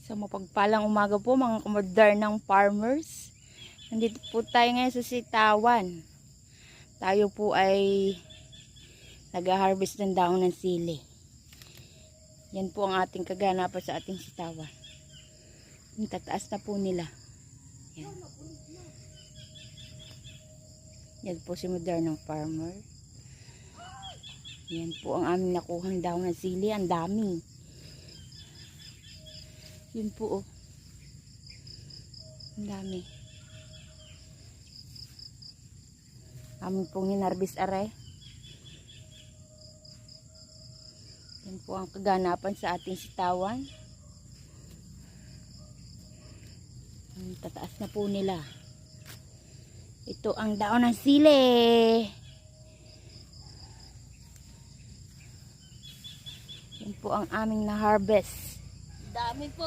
Sa mapagpalang umaga po mga kamodernang farmers. Nandito po tayo ngayon sa sitawan. Tayo po ay nag-harvest ng dahon ng sili. Yan po ang ating kaganapan sa ating sitawan. Ang tataas na po nila. Yan. Yan po si modernang farmer. Yan po ang aming nakuhang dahon ng sili. Ang dami. Yun po, oh. Ang dami. Amin pong ninarbis are. Yan po ang kaganapan sa ating sitawan. Ang tataas na po nila. Ito ang daon ng sili. Yan po ang aming na-harvest. Dami po.